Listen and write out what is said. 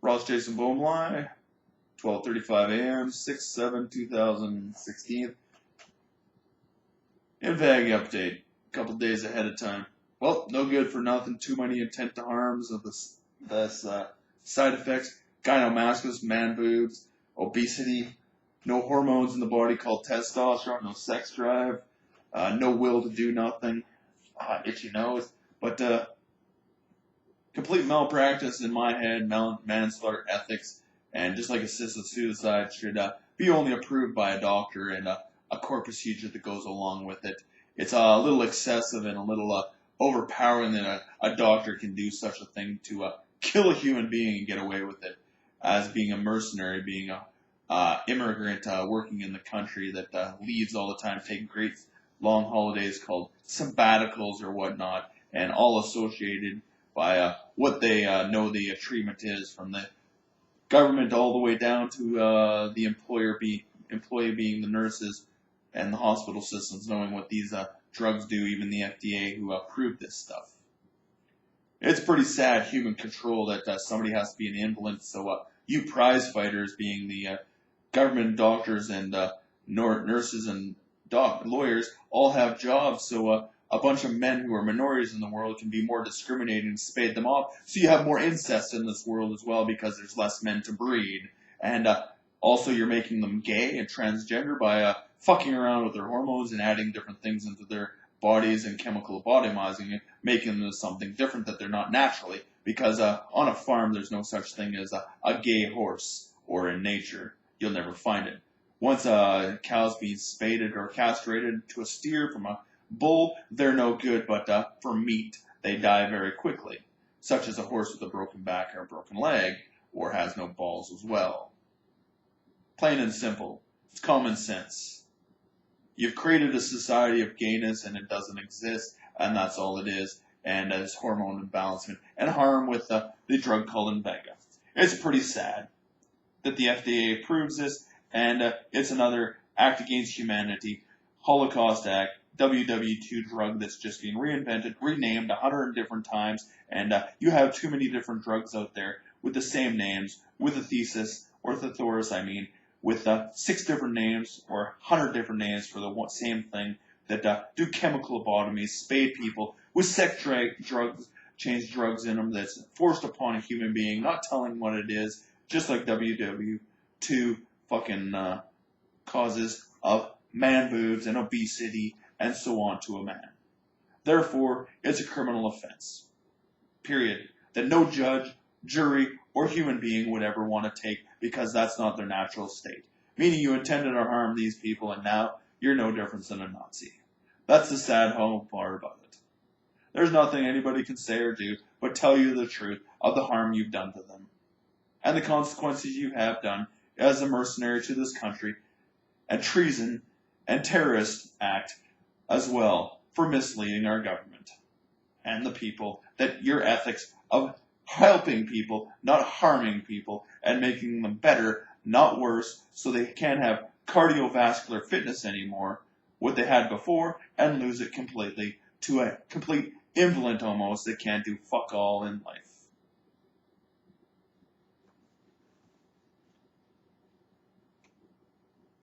Ross Jason Bohmlai, 12:35 a.m., 6/7/2016. INVEGA update, a couple days ahead of time. Well, no good for nothing. Too many intent to harms of this side effects. Gynecomastia, man boobs, obesity, no hormones in the body called testosterone, no sex drive, no will to do nothing, itchy nose, but complete malpractice in my head, manslaughter ethics, and just like assisted suicide should be only approved by a doctor and a court procedure that goes along with it. It's a little excessive and a little overpowering that a doctor can do such a thing to kill a human being and get away with it, as being a mercenary, being a immigrant working in the country that leaves all the time, taking great long holidays called sabbaticals or whatnot, and all associated by what they know the treatment is, from the government all the way down to the employee being the nurses and the hospital systems, knowing what these drugs do, even the FDA who approved this stuff. It's pretty sad human control that somebody has to be an invalid, so you prize fighters, being the government doctors and nurses and lawyers, all have jobs, so a bunch of men who are minorities in the world can be more discriminated and spade them off, so you have more incest in this world as well because there's less men to breed. And also you're making them gay and transgender by fucking around with their hormones and adding different things into their bodies and chemical lobotomizing it, making them something different that they're not naturally, because on a farm there's no such thing as a gay horse, or in nature you'll never find it. Once a cow's being spaded or castrated to a steer from a bull, they're no good, but for meat they die very quickly, such as a horse with a broken back or a broken leg, or has no balls as well. Plain and simple, it's common sense. You've created a society of gayness and it doesn't exist, and that's all it is, and it's hormone imbalancement and harm with the drug called INVEGA. It's pretty sad that the FDA approves this, and it's another act against humanity, Holocaust Act, WW2 drug that's just being reinvented, renamed 100 different times, and you have too many different drugs out there with the same names, with a thesis, or thesaurus, with 6 different names or 100 different names for the same thing, that do chemical lobotomies, spade people with sex drugs, change drugs in them that's forced upon a human being, not telling what it is, just like WW2 fucking causes of man boobs and obesity and so on to a man. Therefore, it's a criminal offense. Period. That no judge, jury, or human being would ever want to take, because that's not their natural state. Meaning you intended to harm these people, and now you're no different than a Nazi. That's the sad home part about it. There's nothing anybody can say or do but tell you the truth of the harm you've done to them, and the consequences you have done as a mercenary to this country, and treason and terrorist act as well, for misleading our government and the people, that your ethics of helping people, not harming people, and making them better, not worse, so they can't have cardiovascular fitness anymore, what they had before, and lose it completely to a complete invalid almost that can't do fuck all in life.